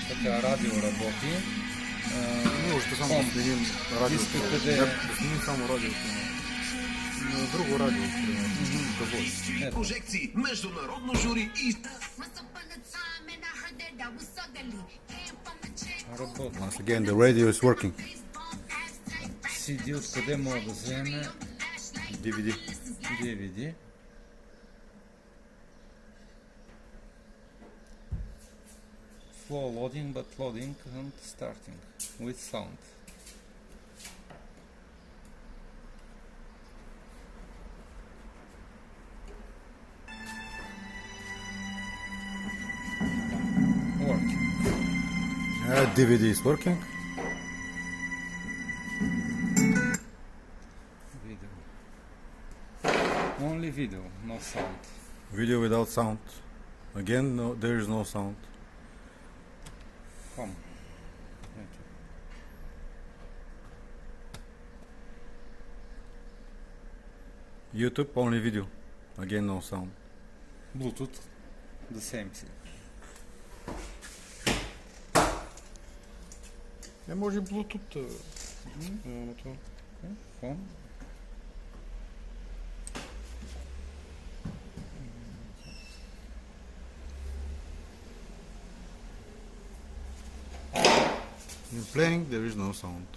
Така, радио работи. Можете само да сменим радиото. Диска къде е? Да сменим само радиото на друго радио, примерно. Какво е? Ето. Прожекции, международно жури и Работи. Once again, the radio is working. CD откъде мога да вземе? DVD. DVD. Flow loading, but loading and starting with sound. Working. DVD is working. Video. Only video, no sound. Video without sound. Again, no, there is no sound. Home. Ето. YouTube, only video. Again, no sound. Bluetooth, the same thing. Може и Bluetooth. Home. Playing, there is no sound.